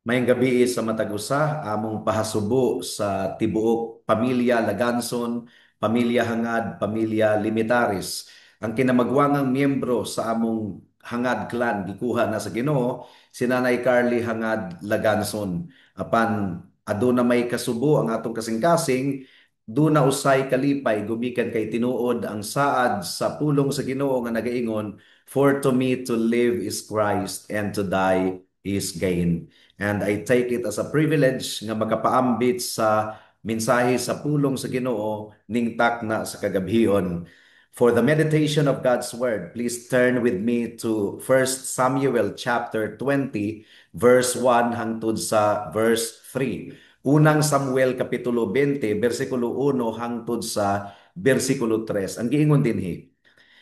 Mayang gabi sa matag-usa, among pahasubo sa tibuok pamilya Laganson, pamilya Hangad, pamilya Limitaris. Ang kinamagwangang miyembro sa among Hangad clan gikuha na sa Ginoo si Nanay Carly Hangad Laganson. Apan aduna may kasubo ang atong kasing-kasing, duna usay kalipay gumikan kay tinuod ang saad sa pulong sa Ginoo nga nagaingon, "For to me to live is Christ and to die is gain." And I take it as a privilege nga makapaambit sa mensahe sa pulong sa Ginoo ning takna sa kagabhion. For the meditation of God's word, please turn with me to 1 Samuel chapter 20 verse 1 hangtod sa verse 3. Unang Samuel kapitulo 20 bersikulo 1 hangtod sa bersikulo 3. Ang giingon dinhi,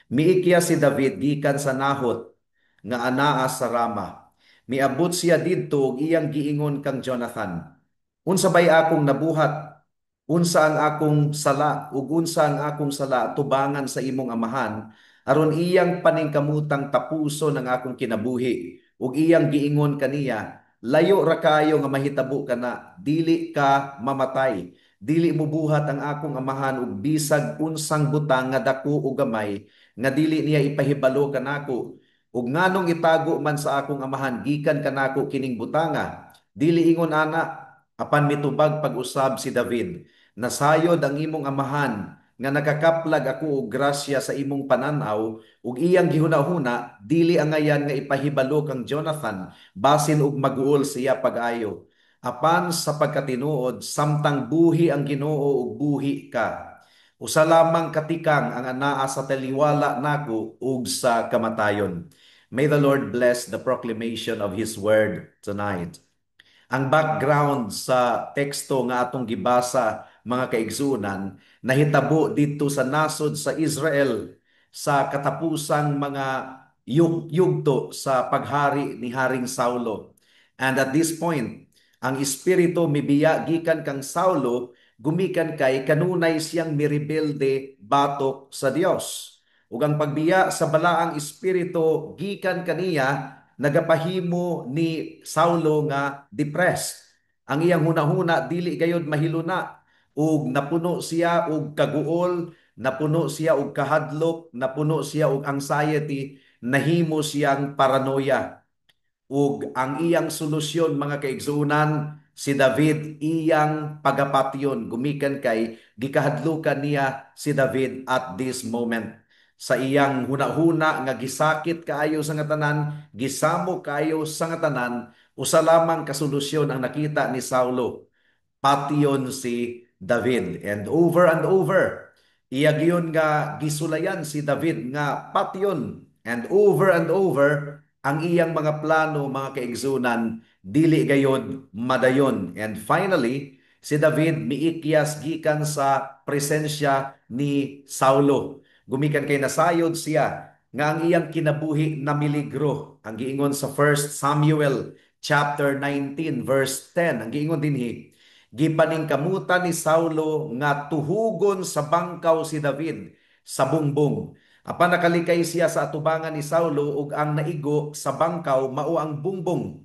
miikya si David gikan sa nahot nga anaa sa Rama. Miabot siya didto ug iyang giingon kang Jonathan, "Unsa bay akong nabuhat? Unsa ang akong sala ug unsa ang akong sala tubangan sa imong amahan aron iyang paningkamutang tapuson ang akong kinabuhi ug iyang giingon kaniya, layo ra kayo nga mahitabo kana, dili ka mamatay. Dili mubuhat ang akong amahan ug bisag unsang butang nga dako o gamay nga dili niya ipahibalo kanako. Ug nganong itago man sa akong amahan gikan kanako kining butanga, dili ingon ana." Apan mitubag pag-usab si David, "Nasayod ang imong amahan nga nakakaplag ako og grasya sa imong pananaw ug iyang gihunahuna, dili angayan nga ipahibalo kang Jonathan basin ug maguol siya pag-ayo. Apan sa pagkatinuod, samtang buhi ang Ginoo ug buhi ka, usa lamang katikang ang anaa sa taliwala nako ug sa kamatayon." May the Lord bless the proclamation of His word tonight. Ang background sa teksto nga atong gibasa, mga kaigsunan, nahitabo dito sa nasod sa Israel sa katapusang mga yugto sa paghari ni Haring Saulo. And at this point, ang espiritu mibiya gikan kang Saulo gumikan kay kanunay siyang mirebelde batok sa Dios. Ug ang pagbiya sa balaang espiritu gikan kaniya nagapahimo ni Saulo nga depressed. Ang iyang hunahuna dili gayud mahiluna ug napuno siya og kaguol, napuno siya og kahadlok, napuno siya og anxiety, nahimo siyang paranoia. Ug ang iyang solusyon, mga kaigsunan, si David iyang pagapatyon gumikan kay gikahadlukan niya si David at this moment sa iyang hunahuna nga gisakit kaayo sa nga tanan, gisamo kaayo sa nga tanan, usa lamang kasolusyon ang nakita ni Saulo, pation si David. And over, iya giyon nga gisulayan si David nga pation. And over, ang iyang mga plano, mga kaigsunan, dili gayod madayon. And finally, si David miikyas gikan sa presensya ni Saulo. Gumikan kay nasayod siya nga ang iyang kinabuhi na miligro. Ang giingon sa 1 Samuel chapter 19 verse 10, ang giingon dinhi, gipaningkamutan ni Saulo nga tuhugon sa bangkaw si David sa bungbong. Apan nakalikay siya sa atubangan ni Saulo ug ang naigo sa bangkaw mao ang bungbong.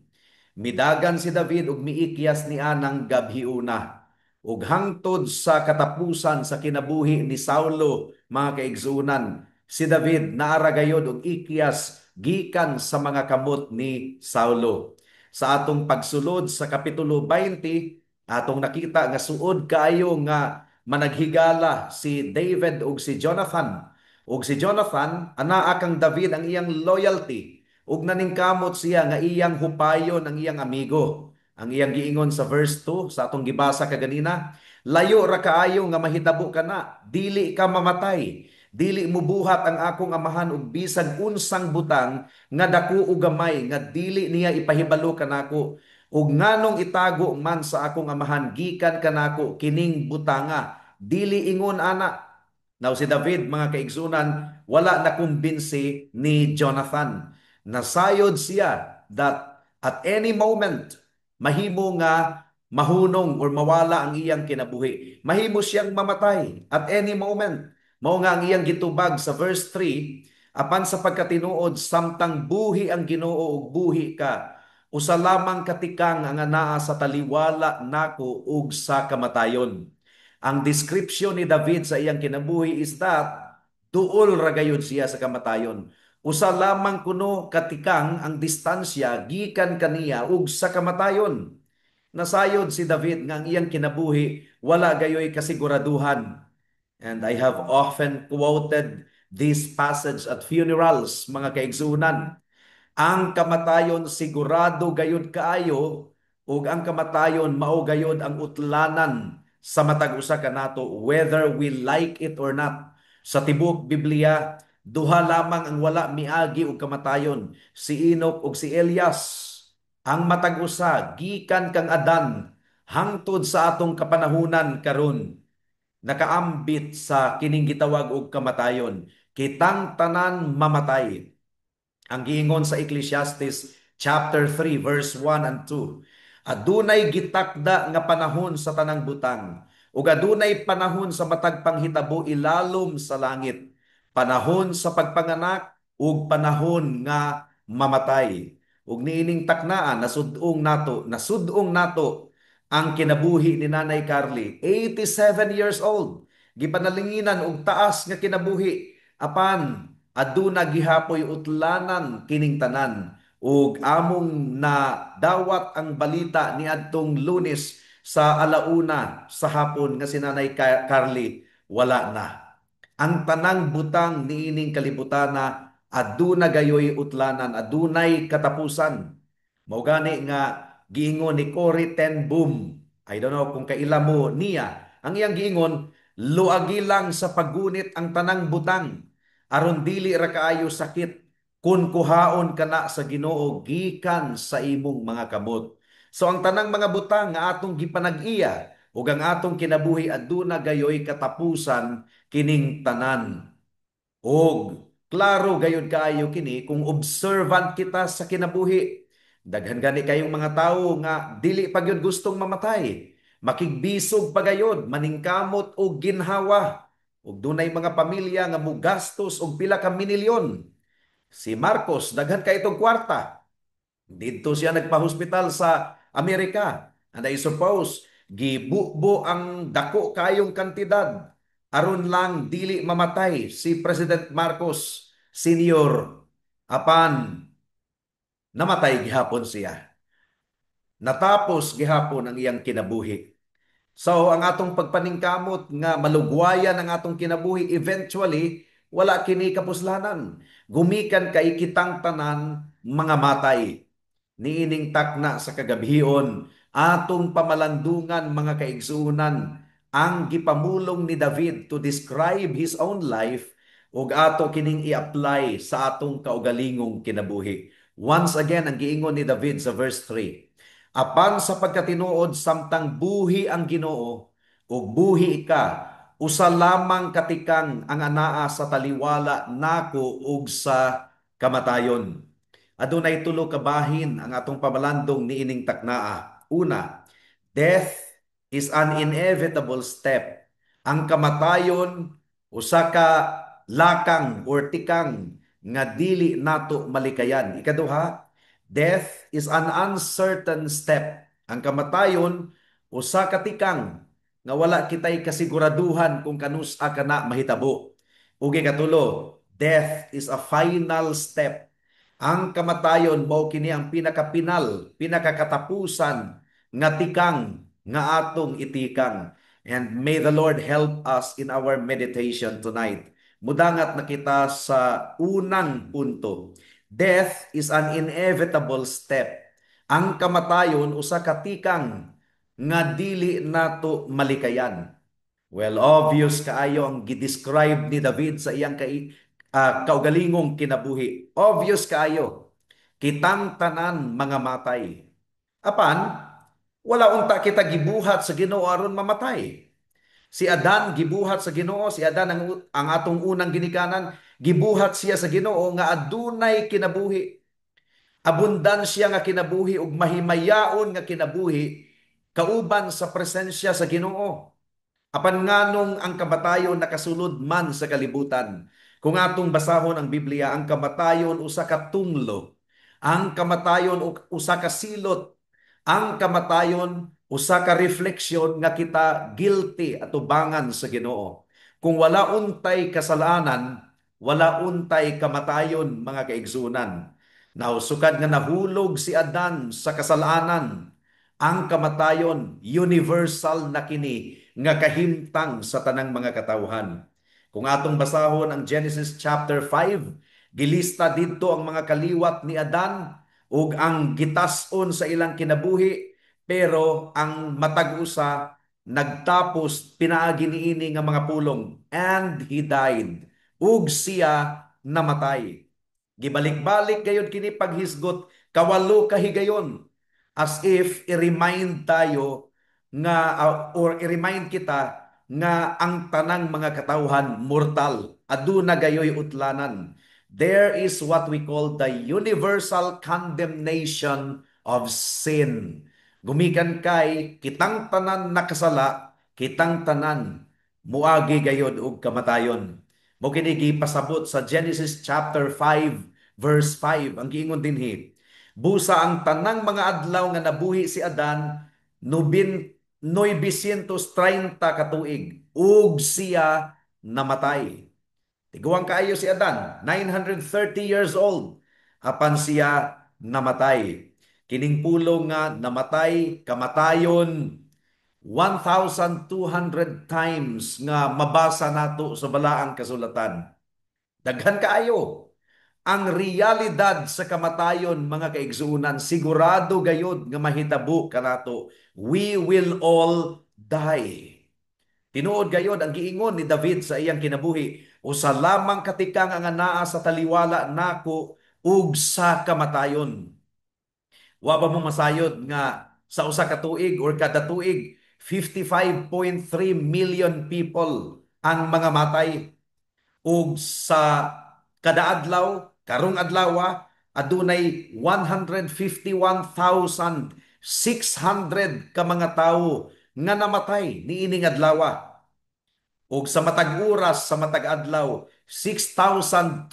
Midagan si David ug miikyas ni anang gabhiuna. Ug hangtod sa katapusan sa kinabuhi ni Saulo, mga kaigsunan, si David naaragayod og ikyas gikan sa mga kamot ni Saulo. Sa atong pagsulod sa kapitulo 20, atong nakita nga suod kaayo nga managhigala si David ug si Jonathan. Ug si Jonathan, anaa kang David ang iyang loyalty ug naningkamot siya nga iyang hupayon ang iyang amigo. Ang iyang giingon sa verse 2 sa atong gibasa kaganina, layo ra kaayo nga mahitabo kana, dili ka mamatay. Dili mubuhat ang akong amahan ug bisag unsang butang nga dako o gamay nga dili niya ipahibalo kanako. Ug nganong itago man sa akong amahan gikan kanako kining butanga, dili ingon ana. Now si David, mga kaigsunan, wala na kumbinsi ni Jonathan. Nasayod siya that at any moment, mahimo nga mahunong or mawala ang iyang kinabuhi. Mahimo siyang mamatay at any moment. Mao nga ang iyang gitubag sa verse 3, apan sa pagkatinuod, samtang buhi ang Ginoo ug buhi ka, Usa lamang katikang ang anaa sa taliwala nako ug sa kamatayon. Ang description ni David sa iyang kinabuhi is that duol ra gayud siya sa kamatayon. Usa lamang kuno katikang ang distansya gikan kaniya ug sa kamatayon. Nasayod si David nga ang iyang kinabuhi wala gayoy kasiguraduhan. And I have often quoted this passage at funerals, mga kaigsunan. Ang kamatayon sigurado gayud kaayo ug ang kamatayon mao gayud ang utlanan sa matag usa kanato whether we like it or not. Sa tibuok Biblia, duha lamang ang wala miagi og kamatayon, si Enoch ug si Elias. Ang matag usa gikan kang Adan hangtod sa atong kapanahunan karon nakaambit sa kining gitawag og kamatayon. Kitang tanan mamatay. Ang giingon sa Ecclesiastes chapter 3 verse 1 and 2. Adunay gitakda nga panahon sa tanang butang ug adunay panahon sa matag panghitabo ilalom sa langit. Panahon sa pagpanganak ug panahon nga mamatay. Ug niining taknaan nasudong nato ang kinabuhi ni Nanay Carly, 87 years old. Gipanalinginan og taas nga kinabuhi apan aduna gihapoy utlanan kining tanan ug among na dawat ang balita ni adtong Lunes sa alauna sa hapon nga si Nanay Carly wala na. Ang tanang butang niining kalibutana aduna gayoy utlanan, adunay katapusan. Mao gani nga giingon ni Corrie ten Boom. I don't know kung kaila mo niya. Ang iyang giingon, luagi lang sa paggunit ang tanang butang aron dili ra kaayo sakit kun kuhaon kana sa Ginoo gikan sa imong mga kamot. So ang tanang mga butang nga atong gipanag-iya ug ang atong kinabuhi aduna gayoy katapusan kining tanan. Og klaro gayud kaayo kini kung observant kita sa kinabuhi. Daghan gani kayong mga tawo nga dili pa gyud gustong mamatay. Makigbisog pagayod, maningkamot og ginhawa. Ug dunay mga pamilya nga mugastos og pila ka minilyon. Si Marcos daghan kay itong kwarta. Dito siya nagpa-hospital sa Amerika. And I suppose, gibubo ang dako kayong kantidad aron lang dili mamatay si President Marcos Senior. Apan, namatay gihapon siya. Natapos gihapon ang iyang kinabuhi. So, ang atong pagpaningkamot nga malugwayan ang atong kinabuhi, eventually, wala kini kapuslanan. Gumikan kay kitang tanan mga matay. Niining takna sa kagabhion, atong pamalandungan mga kaigsuunan, ang gipamulong ni David to describe his own life ug ato kining i-apply sa atong kaugalingong kinabuhi. Once again, ang giingon ni David sa verse 3, apan sa pagkatinuod samtang buhi ang Ginoo ug buhi ka, usa lamang katikang ang anaa sa taliwala nako ug sa kamatayon. Adunay tulo ka bahin ang atong pamalandong niining taknaa. Una, death is an inevitable step. Ang kamatayon usa ka lakang or tikang nga dili nato malikayan. Ikaduha, death is an uncertain step. Ang kamatayon usa ka tikang nga wala kitay kasiguraduhan kung kanus-a kana mahitabo. Ug ikatulo, death is a final step. Ang kamatayon mao kini ang pinakapinal, pinakakatapusan nga tikang nga atong itikang. And may the Lord help us in our meditation tonight. Mudangat na kita sa unang punto. Death is an inevitable step. Ang kamatayon usa ka tikang nga dili nato malikayan. Well, obvious kaayo ang gidescribe ni David sa iyang kaugalingong kinabuhi. Obvious kaayo. Kitang tanan mga matay. Apan, wala unta kita gibuhat sa Ginoo aron mamatay. Si Adan gibuhat sa Ginoo, si Adan ang atong unang ginikanan, gibuhat siya sa Ginoo nga adunay kinabuhi. Abundansya nga kinabuhi ug mahimayaon nga kinabuhi kauban sa presensya sa Ginoo. Apan nganong ang kamatayon nakasulod man sa kalibutan. Kung atong basahon ang Biblia, ang kamatayon usa ka tunglo. Ang kamatayon usa ka silot, ang kamatayon usa ka refleksyon nga kita guilty at ubangan sa Ginoo. Kung wala untay kasalanan, wala untay kamatayon mga kaigsunan. Now, sukad nga nahulog si Adan sa kasalanan, ang kamatayon universal na kini nga kahimtang sa tanang mga katawhan. Kung atong basahon ang Genesis chapter 5, gilista didto ang mga kaliwat ni Adan ug ang gitas-on sa ilang kinabuhi, pero ang matag-usa nagtapos pinaagi niini nga mga pulong, and he died ug siya namatay. Gibalik-balik gayud kini paghisgot kawalo ka higayon, as if i-remind tayo nga or i-remind kita nga ang tanang mga katawhan mortal, aduna gayoy utlanan. There is what we call the universal condemnation of sin. Gumikan kay kitang tanan nakasala, kitang tanan muagi gayod og kamatayon. Mo kini gipasabot sa Genesis chapter 5 verse 5 ang giingon dinhi. Busa ang tanang mga adlaw nga nabuhi si Adan, 930 katuig ug siya namatay. Tiguang kaayo si Adan, 930 years old apan siya namatay. Kining pulong nga namatay, kamatayon, 1,200 times nga mabasa nato sa balaang kasulatan. Daghan kaayo. Ang realidad sa kamatayon, mga kaigsuunan, sigurado gayod nga mahitabo kanato. We will all die. Tinuod gayod ang giingon ni David sa iyang kinabuhi, usa lamang katikang ang anaa sa taliwala nako ug sa kamatayon. Wa ba mo masayod nga sa usa ka tuig or kada tuig 55.3 million people ang mga matay, ug sa kada adlaw karong adlaw adunay 151,600 ka mga tawo nga namatay niining adlaw. Ug sa matag oras sa matag adlaw 6,316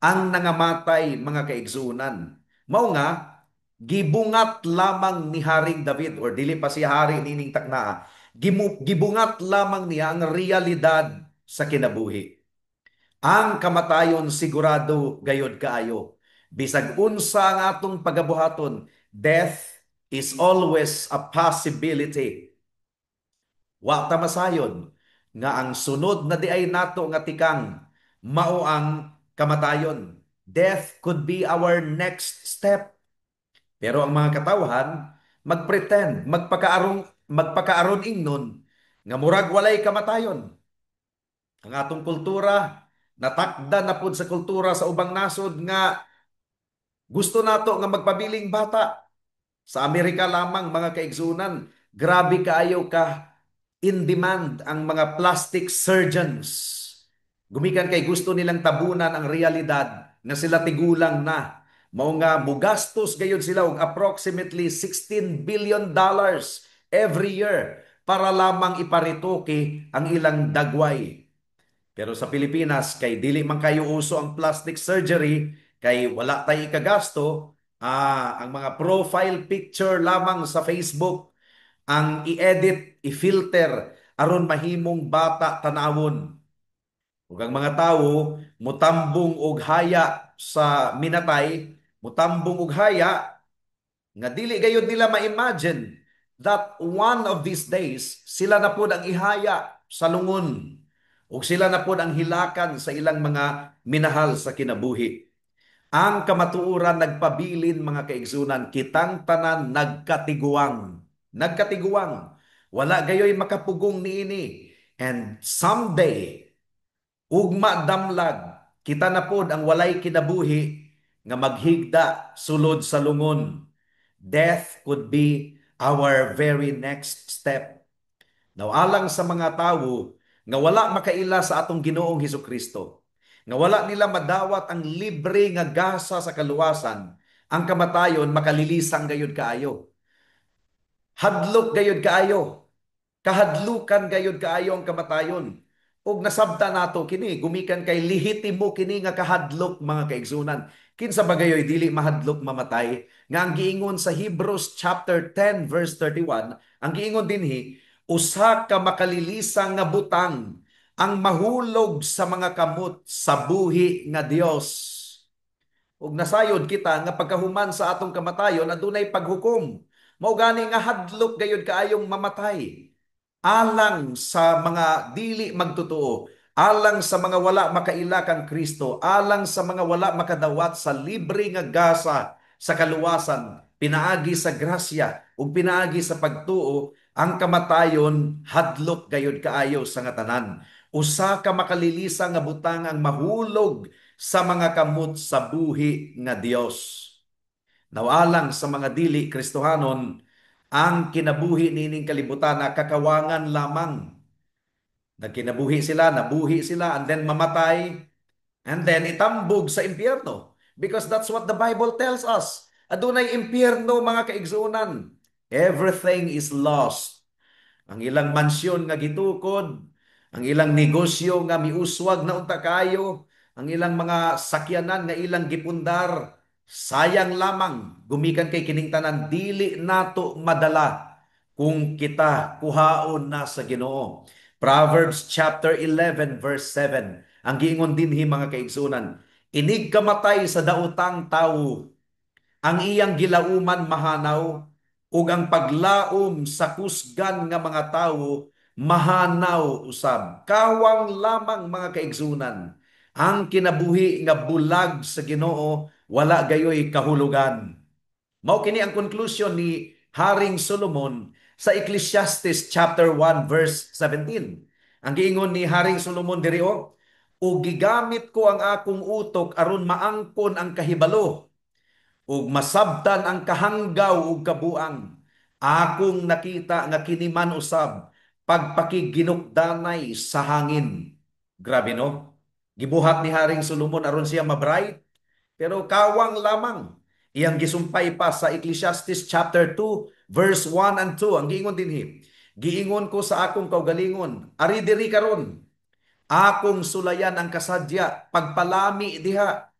ang nangamatay mga kaigsunan. Mao nga gibungat lamang ni Haring David, or dili pa si hari nining takna, gibungat lamang niya ang realidad sa kinabuhi. Ang kamatayon sigurado gayod kaayo. Bisag unsa ang atong pagabuhaton, death is always a possibility. Wa ta masayon nga ang sunod na diay nato nga tikang mao ang kamatayon. Death could be our next step. Pero ang mga katawhan magpretend, magpakaaron ingnon nga murag walay kamatayon. Ang atong kultura natakda na pud sa kultura sa ubang nasod nga gusto nato nga magpabiling bata. Sa Amerika lamang mga kaigsunan, grabe kaayo ka in demand ang mga plastic surgeons. Gumikan kay gusto nilang tabunan ang realidad na sila tigulang na. Mao nga mugastos gayud sila og approximately $16 billion every year para lamang iparitoke ang ilang dagway. Pero sa Pilipinas, kay dili man kayo uso ang plastic surgery, kay wala tay ikagasto, ang mga profile picture lamang sa Facebook ang i-edit, i-filter aron mahimong bata tanawon. Ug ang mga tawo mutambong og haya sa minatay, mutambong og haya nga dili gayud nila ma-imagine that one of these days sila na pud ang ihaya sa lungon ug sila na pud ang hilakan sa ilang mga minahal sa kinabuhi. Ang kamatuoran nagpabilin mga kaigsunan, kitang tanan nagkatiguang. Nagkatiguang. Wala gayoy makapugong niini. And someday, ugma damlag, kita na pod ang walay kinabuhi nga maghigda sulod sa lungon. Death could be our very next step. Now, alang sa mga tawo nga wala makaila sa atong Ginoong Hesukristo, nga wala nila madawat ang libre nga gasa sa kaluwasan, ang kamatayon makalilisang gayud kaayo. Hadlok gayud kaayo. Kahadlukan gayud kaayo ang kamatayon. Ug nasabta nato kini, gumikan kay lehitimo kini nga kahadlok mga kaigsunan. Kinsa bagayoy dili mahadlok mamatay nga ang giingon sa Hebrews chapter 10 verse 31, ang giingon dinhi, usa ka makalilisang nga butang ang mahulog sa mga kamot sa buhi nga Dios. Ug nasayod kita nga pagkahuman sa atong kamatayon adunay paghukom. Mao gani nga hadlok gayud kaayong mamatay alang sa mga dili magtotoo, alang sa mga wala makaila kang Kristo, alang sa mga wala makadawat sa libre nga gasa sa kaluwasan, pinaagi sa grasya ug pinaagi sa pagtuo, ang kamatayon hadlok gayud kaayo sa nga tanan. Usa ka makalilisa nga butang ang mahulog sa mga kamot sa buhi nga Dios. Nawalang sa mga dili Kristohanon, ang kinabuhi nining kalibutan na kakawangan lamang. Nagkinabuhi sila, nabuhi sila, and then mamatay, and then itambog sa impyerno. Because that's what the Bible tells us. Adunay impyerno, mga kaigsunan. Everything is lost. Ang ilang mansyon nga gitukod, ang ilang negosyo nga miuswag na unta kayo, ang ilang mga sakyanan nga ilang gipundar, sayang lamang gumikan kay kining tanan dili nato madala kung kita kuhaon na sa Ginoo. Proverbs chapter 11 verse 7. Ang giingon dinhi mga kaigsunan, inig kamatay sa daotang tawo ang iyang gilauman mahanaw ug ang paglaom sa kusgan nga mga tawo mahanaw usab. Kawang lamang mga kaigsunan. Ang kinabuhi nga bulag sa Ginoo wala gayoy kahulugan. Mao kini ang conclusion ni Haring Solomon sa Ecclesiastes chapter 1 verse 17. Ang giingon ni Haring Solomon diri ug gigamit ko ang akong utok aron maangkon ang kahibalo ug masabtan ang kahanggaw ug kabuang. Akong nakita nga kini man usab pagpakiginukdanay sa hangin. Grabe no? Gibuhat ni Haring Solomon aron siya mabright, pero kawang lamang. Iyang gisumpay pa sa Ecclesiastes chapter 2 verse 1 and 2. Ang giingon dinhi, giingon ko sa akong kaugalingon, ari diri karon, akong sulayan ang kasadya, pagpalami diha.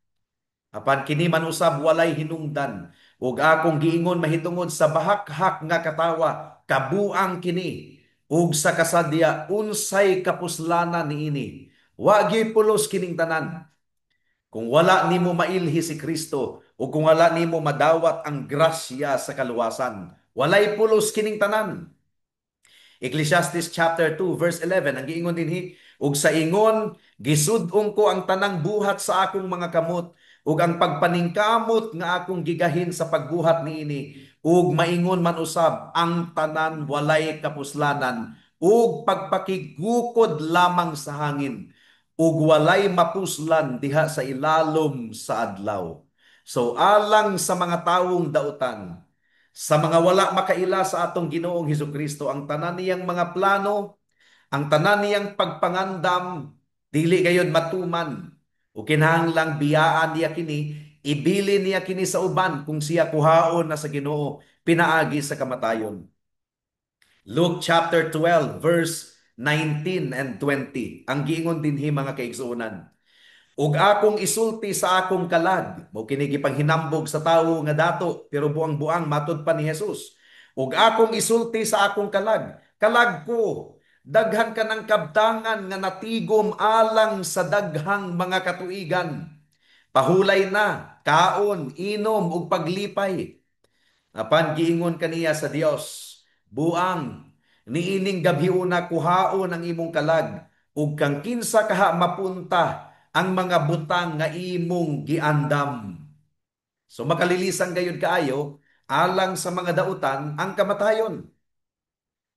Apan kini man usab walay hinungdan ug akong giingon mahitungod sa bahakhak nga katawa kabuang kini ug sa kasadya unsay kapuslanan niini. Wa gyud pulos kining tanan kung wala nimo mailhi si Kristo o kung wala nimo madawat ang grasya sa kaluwasan. Walay pulos kining tanan. Ecclesiastes chapter 2 verse 11 ang giingon dinhi, ug sa ingon gisud-ong ko ang tanang buhat sa akong mga kamot ug ang pagpaningkamot nga akong gigahin sa pagbuhat niini ug maingon man usab ang tanan walay kapuslanan ug pagpakigukod lamang sa hangin ug walay mapuslan diha sa ilalom sa adlaw. So alang sa mga tawong dautan, sa mga wala makaila sa atong Ginoong Hesukristo, ang tanan niyang mga plano, ang tanan niyang pagpangandam, dili gayud matuman. O kinahanglang biyaan niya kini, ibili niya kini sa uban kung siya kuhaon na sa Ginoo, pinaagi sa kamatayon. Luke chapter 12 verse 19 and 20. Ang giingon dinhi mga kaigsuonan, ug akong isulti sa akong kalag, mao kini gipanghinambog sa tawo nga dato pero buang-buang matud pa ni Jesus. Ug akong isulti sa akong kalag, kalag ko, daghan ka ng kabtangan nga natigom alang sa daghang mga katuigan. Pahulay na, kaon, inom ug paglipay. Apan giingon kaniya sa Dios, buang, niining gabhiuna kuhaon ang imong kalag, ug kang kinsa kaha mapunta ang mga butang nga imong giandam. So makalilisan gayud kaayo, alang sa mga dautan ang kamatayon.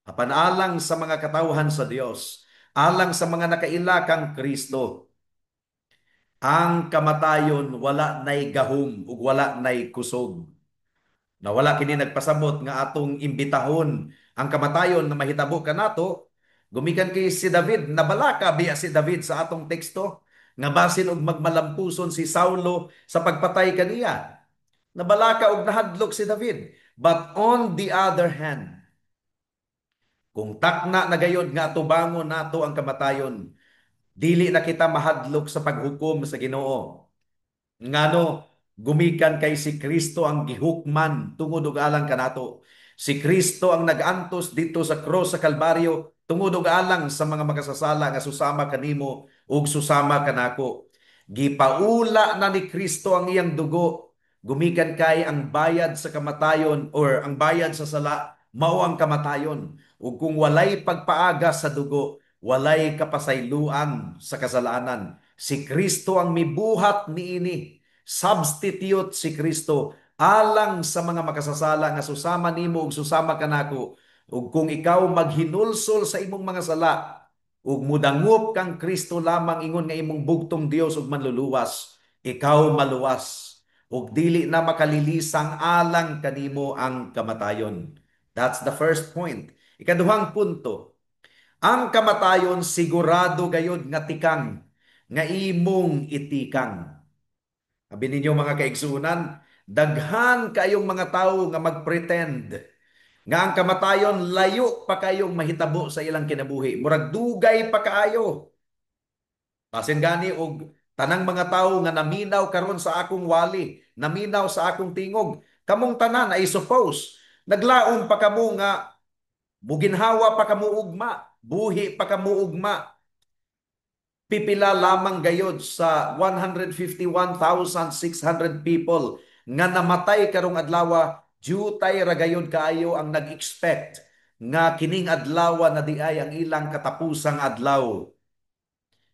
Apan alang sa mga katawhan sa Dios, alang sa mga nakaila kang Kristo, ang kamatayon wala nay gahom ug wala nay kusog. Na wala kini nagpasabot nga atong imbitahon ang kamatayon na mahitabo kanato, gumikan kay si David, nabalaka biya si David sa atong teksto nga basin og magmalampuson si Saulo sa pagpatay kaniya. Nabalaka og nahadlok si David. But on the other hand, kung takna na gayod nga tubangon nato ang kamatayon, dili na kita mahadlok sa paghukom sa Ginoo. Ngano? Gumikan kay si Kristo ang gihukman tungod og alang kanato. Si Kristo ang nagantos dito sa cross sa Kalbaryo tungod og alang sa mga makasasala nga susama kanimo ug susama kanako. Gipaula na ni Kristo ang iyang dugo. Gumikan kay ang bayad sa kamatayon or ang bayad sa sala mao ang kamatayon. Ug kung walay pagpaaga sa dugo, walay kapasayloan sa kasalanan. Si Kristo ang mibuhat niini. Substitute si Kristo alang sa mga makasasala nga susama nimo ug susama kanako. Ug kung ikaw maghinulsol sa imong mga sala ug mudangop kang Kristo lamang ingon nga imong bugtong Dios ug manluluwas, ikaw maluwas ug dili na makalilisang alang kanimo ang kamatayon. That's the first point. Ikaduhang punto, ang kamatayon sigurado gayud nga tikang nga imong itikang. Sabi ninyo mga kaigsunan, daghan kayong mga tao nga magpretend nga ang kamatayon layo pa kayong mahitabo sa ilang kinabuhi. Murag dugay pa kaayo. Basin gani og tanang mga tao nga naminaw karon sa akong wali, naminaw sa akong tingog, kamong tanan I suppose, naglaom pa kamo nga muginhawa pa kamo ugma, buhi pa kamo ugma, pipila lamang gayod sa 151,600 people nga namatay karong adlaw, jutay ra gayod kaayo ang nag-expect nga kining adlaw na di ay ang ilang katapusang adlaw.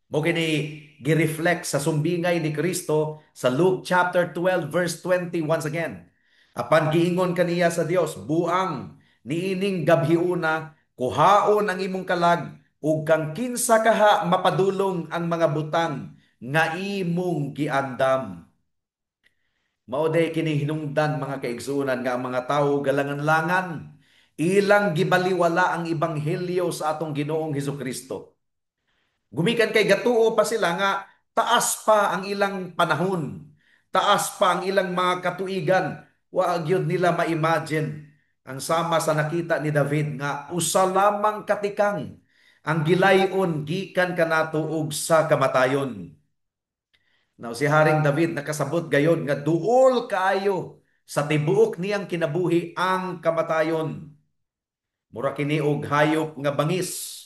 Mo kini gireflect sa sumbingay ni Kristo sa Luke chapter 12 verse 20 once again. Apan giingon kaniya sa Dios, buang niining gabhiuna kuhaon ang imong kalag ug kang kinsa kaha mapadulong ang mga butang nga imong giandam. Mao day kini hinungdan mga kaigsuonan nga ang mga tawo galangan-langan ilang gibaliwala ang ebanghelyo sa atong Ginoong Hesukristo. Gumikan kay gatuo pa sila nga taas pa ang ilang panahon, taas pa ang ilang mga katuigan. Wa gyud nila ma-imagine ang sama sa nakita ni David nga usa lamang katikang ang gilayon gikan kanato og sa kamatayon. Now si Haring David nakasabot gayod nga duol kaayo sa tibuok niyang kinabuhi ang kamatayon. Mura kini og hayop nga bangis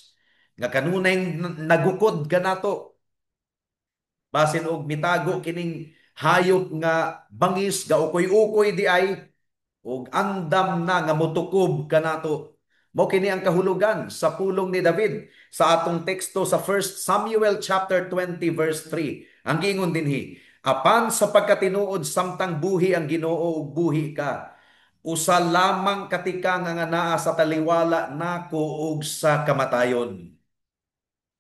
nga kanunay nagukod kanato. Basin og mitago kining hayop nga bangis gaukoy-ukoy di ay ug andam na nga motukob kanato. Mao kini ang kahulugan sa pulong ni David sa atong teksto sa 1 Samuel chapter 20 verse 3. Ang giingon dinhi, apan sa pagkatinuod samtang buhi ang Ginoo ug buhi ka, usa lamang katika nga naa sa taliwala nako ug sa kamatayon.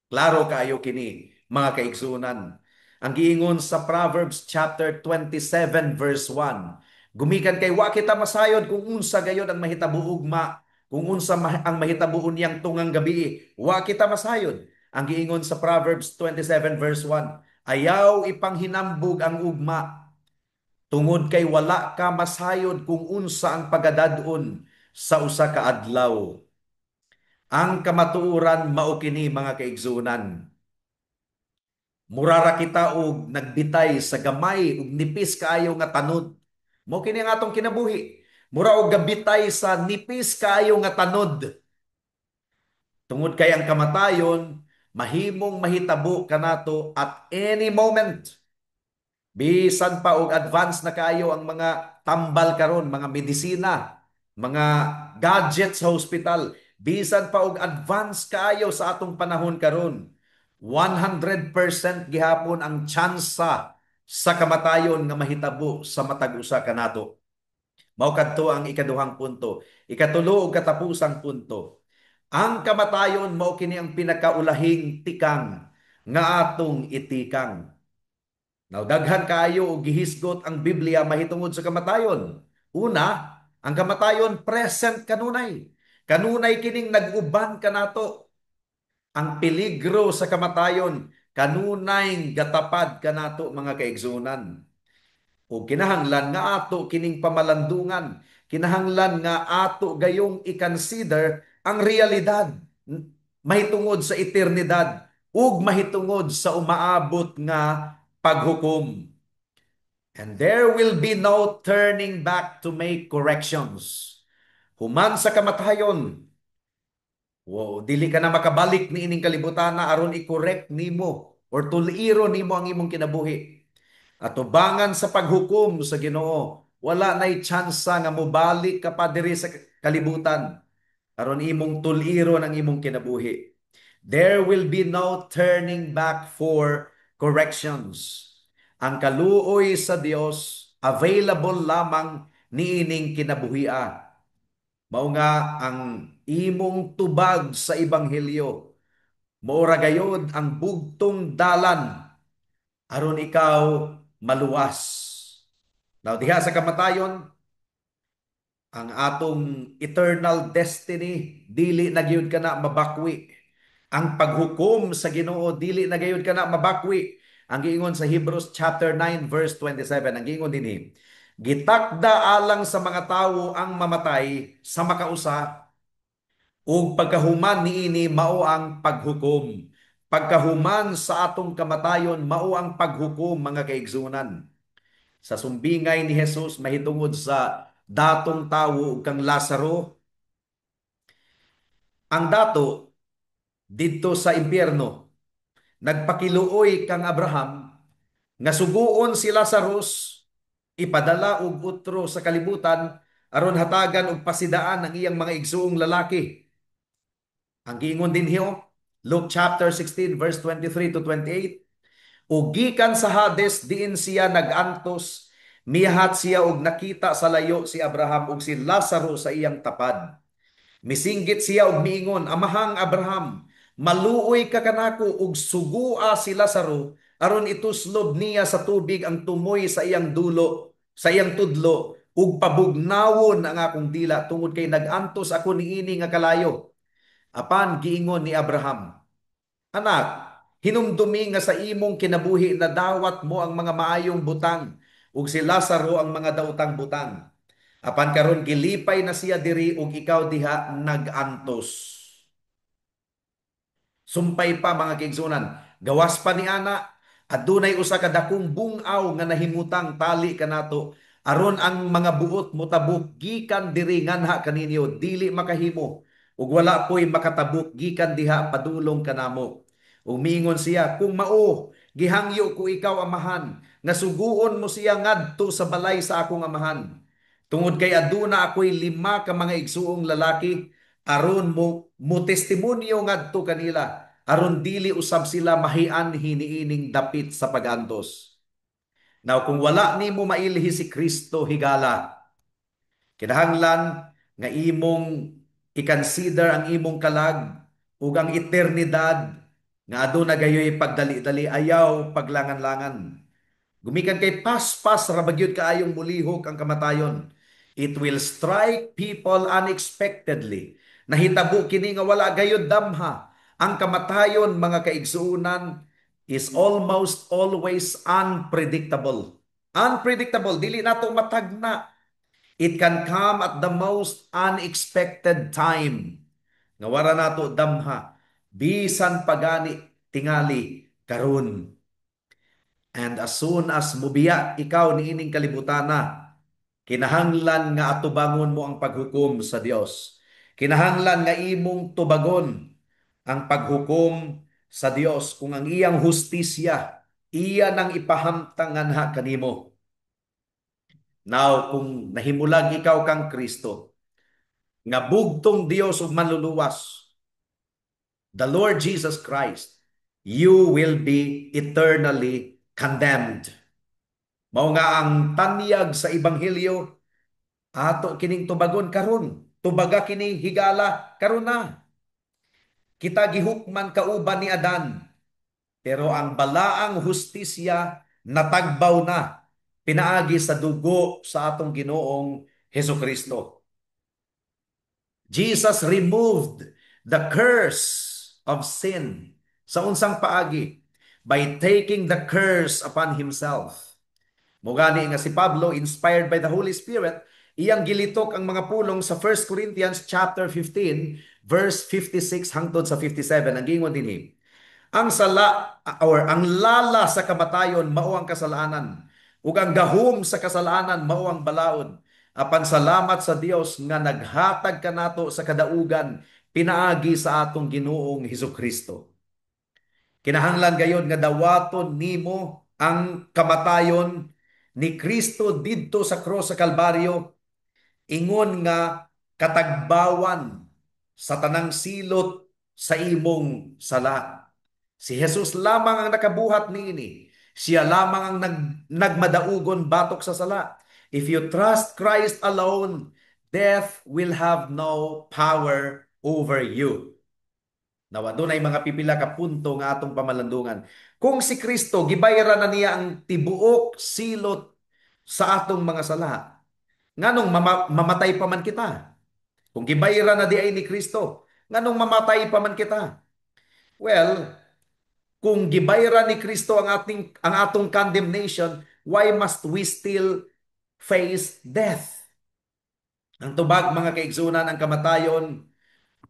Klaro kaayo kini, mga kaigsunan. Ang giingon sa Proverbs chapter 27 verse 1. Gumikan kay wa kita masayod kung unsa gayod ang mahitabo ugma, kung unsa ang mahitabo niyang tungang gabi, wa kita masayod. Ang giingon sa Proverbs 27 verse 1. Ayaw ipanghinambog ang ugma, tungod kay wala ka masayod kung unsa ang pagadadon sa usa ka adlaw. Ang kamatuoran mao kini mga kaigsunan. Murara kita og nagbitay sa gamay ug nipis kaayo nga tanod. Mao kini ang atong kinabuhi. Mura og gabitay sa nipis kaayo nga tanod. Tungod kay ang kamatayon mahimong mahitabo kanato at any moment. Bisan pa og advance na kaayo ang mga tambal karon, mga medisina, mga gadgets sa hospital, bisan pa og advance kaayo sa atong panahon karon. 100% gihapon ang tsansa sa kamatayon nga mahitabo sa matag usa kanato. Mao kadto ang ikaduhang punto. Ikatulo ug katapusang punto. Ang kamatayon mao kini ang pinakaulahing tikang nga atong itikang. Now, daghan kaayo og gihisgot ang Biblia mahitungod sa kamatayon. Una, ang kamatayon present kanunay. Kanunay kining nag-uban kanato. Ang peligro sa kamatayon kanunay gatapad kanato mga kaigsunan. O kinahanglan nga ato kining pamalandungan, kinahanglan nga ato gayong i-consider ang realidad mahitungod sa eternidad ug mahitungod sa umaabot nga paghukom. And there will be no turning back to make corrections. Human sa kamatayon, wow, dili ka na makabalik ni ining kalibutan na aron i-correct nimo or tuliro nimo ang imong kinabuhi. At tubangan sa paghukom sa Ginoo, wala na'y tsansa nga mobalik ka pa diri sa kalibutan aron imong tuliro ng imong kinabuhi. There will be no turning back for corrections. Ang kaluoy sa Dios available lamang niining kinabuhia. Mao nga ang imong tubag sa ebanghelyo. Maura gayod ang bugtong dalan aron ikaw maluwas. Now diha sa kamatayon, ang atong eternal destiny dili na gyud kana mabakwi. Ang paghukom sa Ginoo dili na gayud kana mabakwi. Ang giingon sa Hebrews chapter 9 verse 27, ang giingon dinhi, gitakda alang sa mga tawo ang mamatay sa makausa ug pagkahuman niini mao ang paghukom. Pagkahuman sa atong kamatayon mao ang paghukom, mga kaigsunan. Sa sumbingay ni Jesus mahitungod sa datong tawo ug kang Lazaro, ang dato didto sa impyerno nagpakiluoy kang Abraham nga suguon si Lazarus ipadala og utro sa kalibutan aron hatagan og pasidaan ang iyang mga igsuong lalaki. Ang giingon dinhi Luke chapter 16 verse 23 to 28, ug gikan sa Hades diin siya nagantos, mihat siya og nakita sa layo si Abraham ug si Lazaro sa iyang tapad. Misinggit siya og miingon, Amahang Abraham, maluoy ka kanako ug sugua si Lazaro aron ituslob niya sa tubig ang tumoy sa iyang dulo, sa iyang tudlo ug pabugnawon ang akong dila tungod kay nagantos ako niini nga kalayo. Apan giingon ni Abraham, Anak, hinumdumi nga sa imong kinabuhi na dawat mo ang mga maayong butang ug si Lazaro ang mga daotang butang. Apan karon gilipay na siya diri ug ikaw diha nagantos. Sumpay pa, mga kaigsunan, gawas pa ni ana, adunay usa ka dakong bungaw nga nahimutang tali kanato aron ang mga buot motabok gikan diri nganha kaninyo dili makahimo ug wala po'y makatabok gikan diha padulong kanamo. Umingon siya, kung mao gihangyo ko ikaw amahan nga suguon mo siya ngadto sa balay sa akong amahan. Tungod kay aduna ako'y 5 ka mga igsuong lalaki aron mo testimonyo ngadto kanila aron dili usab sila mahian hiniining dapit sa pagantos. Now kung wala nimo mailhi si Kristo higala, kinahanglan nga imong i-consider ang imong kalag ug ang eternidad nga aduna gayoy pagdali-dali, ayaw paglangan-langan. Gumikan kay paspas ra bagyod kaayong mulihok ang kamatayon. It will strike people unexpectedly. Nahitabo kini nga wala gayud damha. Ang kamatayon, mga kaigsuunan, is almost always unpredictable. Unpredictable, dili nato matagna. It can come at the most unexpected time. Nga wala nato damha. Bisan pagani tingali karon. And as soon as mubiya ikaw ni ining kalibutana, kinahanglan nga atubangon mo ang paghukom sa Dios. Kinahanglan nga imong tubagon ang paghukom sa Dios kung ang iyang hustisya iya nang ipahamtang nganha kanimo. Now, kung nahimulag ikaw kang Kristo, nga bugtong Dios ug manluluwas, the Lord Jesus Christ, you will be eternally condemned. Mao nga ang tanyag sa ebanghelyo ato kining tubagon karon. Tubaga kini higala karon na. Kita gihukman kauban ni Adan, pero ang balaang hustisya natagbaw na pinaagi sa dugo sa atong Ginoong Hesukristo. Jesus removed the curse of sin sa unsang paagi by taking the curse upon himself. Mugani nga si Pablo, inspired by the Holy Spirit, iyang gilitok ang mga pulong sa 1 Corinthians chapter 15 verse 56 hangtod sa 57. Ang gingon dinhi, ang sala or ang lala sa kamatayon mao ang kasalanan, ug ang gahom sa kasalanan mao ang balaod. Apan salamat sa Dios nga naghatag kanato sa kadaugan pinaagi sa atong Ginoong Hesukristo. Kinahanglan gayud nga dawaton nimo ang kamatayon ni Kristo didto sa cross sa Kalbaryo, ingon nga katagbawan sa tanang silot sa imong sala. Si Jesus lamang ang nakabuhat niini. Siya lamang ang nagmadaugon batok sa sala. If you trust Christ alone, death will have no power over you. Nawa dunay mga pipila ka punto nga atong pamalandungan. Kung si Kristo gibayran na niya ang tibuok silot sa atong mga sala, nganong mamatay pa man kita? Kung gibayran na di ay ni Kristo, nganong mamatay pa man kita? Well, kung gibayran ni Kristo ang atong condemnation, why must we still face death? Ang tubag mga kaigsunan, ang kamatayon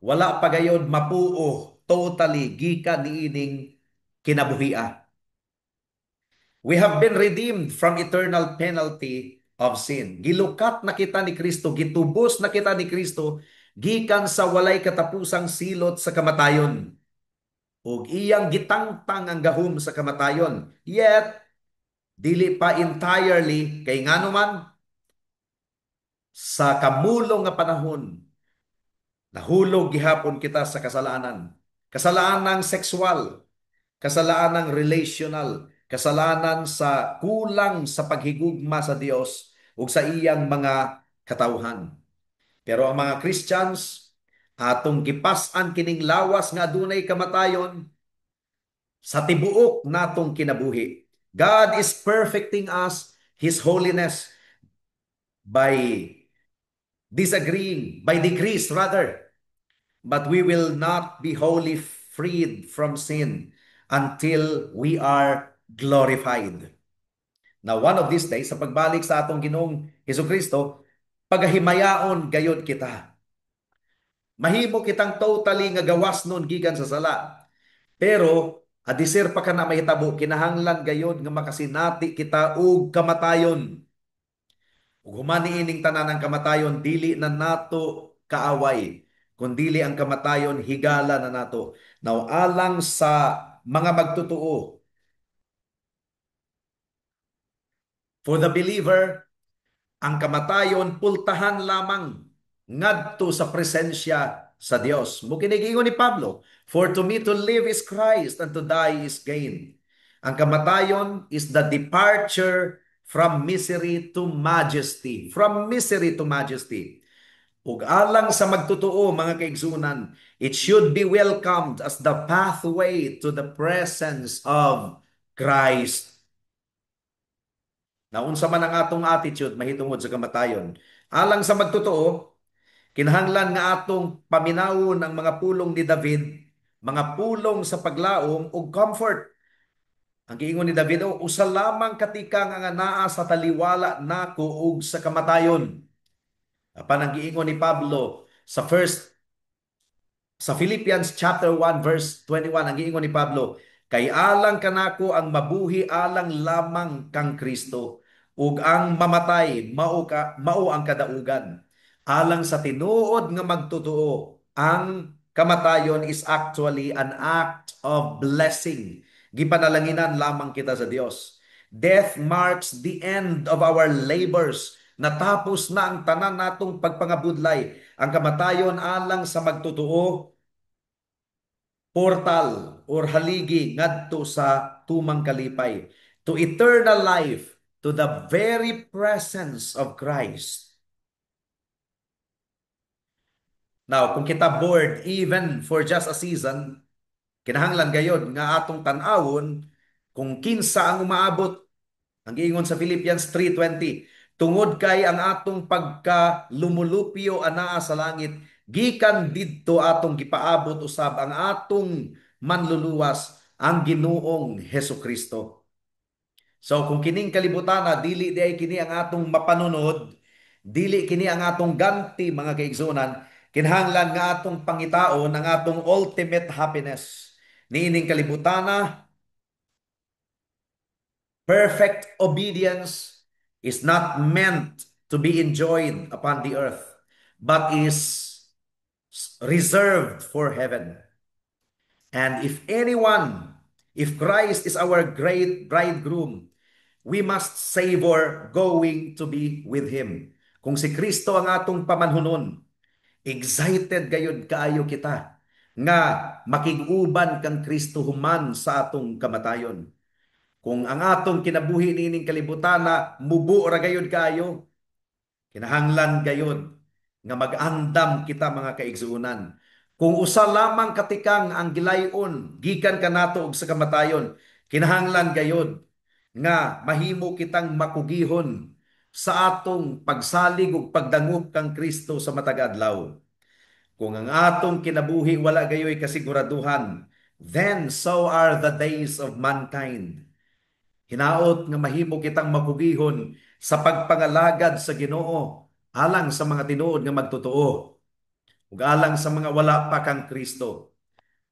wala pa gayud mapuo totally gikan niining kinabuhia. We have been redeemed from eternal penalty of sin. Gilukat na kita ni Kristo, gitubos na kita ni Kristo gikan sa walay katapusang silot sa kamatayon. Ug iyang gitangtang ang gahom sa kamatayon. Yet dili pa entirely kay ngano man sa kamulong nga panahon nahulog gihapon kita sa kasalanan. Kasalanang sexual, kasalanan relational, kasalanan sa kulang sa paghigugma sa Dios ug sa iyang mga katawhan. Pero ang mga Christians atong gipas-an kining lawas nga adunay kamatayon sa tibuok natong kinabuhi. God is perfecting us His holiness by by degrees rather, but we will not be wholly freed from sin until we are glorified. Now, one of these days, sa pagbalik sa atong Ginoong Hesukristo, pagahimayaon gayod kita. Mahimo kitang totally nga gawas nun gikan sa sala. Pero, adisir pa ka na mahitabo, kinahanglan gayod nga makasinati kita og kamatayon. Ug humani ining tanan ng kamatayon, dili na nato kaaway, kundili ang kamatayon higala na nato. Now, alang sa mga magtutuo, for the believer, ang kamatayon pultahan lamang ngadto sa presensya sa Dios. Mukinigingon ni Pablo, for to me to live is Christ and to die is gain. Ang kamatayon is the departure from misery to majesty. From misery to majesty. Ug alang sa magtutuo mga kaigsunan, it should be welcomed as the pathway to the presence of Christ. Naunsa man ang atong attitude mahitungod sa kamatayon. Alang sa magtutuo, kinahanglan nga atong paminawon ang mga pulong ni David, mga pulong sa paglaom ug comfort. Ang giingon ni David, usa lamang katika nga naa sa taliwala nako ug sa kamatayon. Apan ang giingon ni Pablo sa Philippians chapter 1 verse 21, ang giingon ni Pablo, kay alang kanako ang mabuhi alang lamang kang Kristo ug ang mamatay mao ang kadaugan. Alang sa tinuod nga magtotoo, ang kamatayon is actually an act of blessing. Gipanalanginan lamang kita sa Dios. Death marks the end of our labors. Natapos na ang tanan natong pagpangabudlay. Ang kamatayon alang sa magtotoo, portal or haligi ngadto sa tumang kalipay, to eternal life, to the very presence of Christ. Now, kung kita bored even for just a season, kinahanglan gayod nga atong tan-awon kung kinsa ang umaabot. Ang giingon sa Philippians 3:20, tungod kay ang atong pagka lumulupyo anaa sa langit, gikan didto atong gipaabot usab ang atong manluluwas, ang Ginoong Hesukristo. So kung kining kalibutan na dili di ay kini ang atong mapanunod, dili kini ang atong ganti mga kaigsunan, kinahanglan nga atong pangitaon ang atong ultimate happiness. Niining kalibutana Perfect obedience is not meant to be enjoyed upon the earth, but is reserved for heaven. And if Christ is our great bridegroom, we must savor going to be with Him. Kung si Kristo ang atong pamanhunon, excited gayud kaayo kita nga makiguban kang Kristo human sa atong kamatayon. Kung ang atong kinabuhi niining kalibutana mubo ra gayud kaayo, kinahanglan gayud nga mag-andam kita mga kaigsuonan. Kung usa lamang katikang ang gilayon gikan kanato og sa kamatayon, kinahanglan gayud nga mahimo kitang makugihon sa atong pagsalig ug pagdangop kang Kristo sa matag adlaw. Kung ang atong kinabuhi wala gayoy kasiguraduhan, then so are the days of mankind. Hinaot nga mahimo kitang makugihon sa pagpangalagad sa Ginoo alang sa mga tinuod nga magtotoo ug alang sa mga wala pa kang Kristo.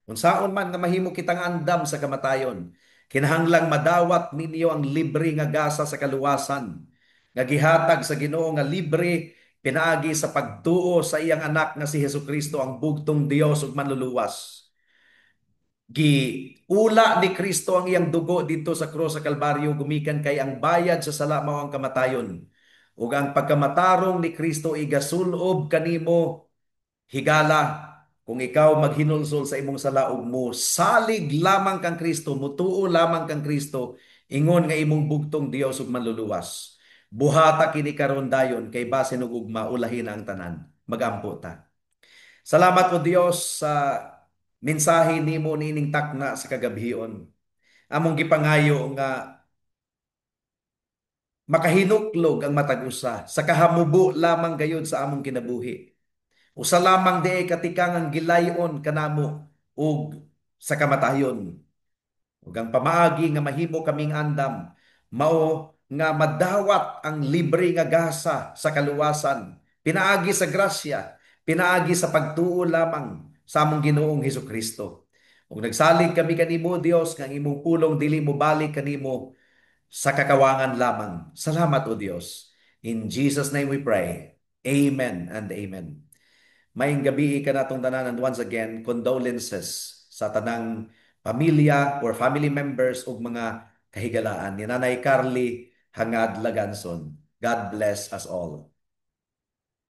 Unsaon man nga mahimo kitang andam sa kamatayon, kinahanglang madawat ninyo ang libre nga gasa sa kaluwasan nga gihatag sa Ginoo nga libre pinaagi sa pagtuo sa iyang anak nga si Hesukristo ang bugtong Dios ug manluluwas. Giula ni Kristo ang iyang dugo dito sa krus sa Kalbaryo gumikan kay ang bayad sa sala mao ang kamatayon. Ug ang pagkamatarong ni Kristo igasulob kanimo higala kung ikaw maghinulsol sa imong sala ug mo salig lamang kang Kristo, mutuo lamang kang Kristo, ingon nga imong bugtong Dios ug manluluwas. Buhata kini karon dayon kay basin ug ugma ulahin ang tanan. Magampo ta. Salamat po Dios sa mensahe nimo nining takna sa kagabhion. Among gipangayo nga makahinuklog ang matag usa sa kahamubo lamang gayud sa among kinabuhi. Usa lamang di katikang ang gilayon kanamo ug sa kamatayon. Ug ang pamaagi nga mahimo kaming andam mao nga madawat ang libre nga gasa sa kaluwasan, pinaagi sa grasya, pinaagi sa pagtuo lamang sa among Ginoong Hesukristo. Ug nagsalig kami kanimo Dios nga ang imong pulong dili mo balik kanimo sa kakawangan lamang. Salamat o Dios. In Jesus name we pray. Amen and amen. Maayong gabi ka natong tanan and once again condolences sa tanang pamilya or family members ug mga kahigalaan ni Nanay Carly Hangad Laganson. God bless us all.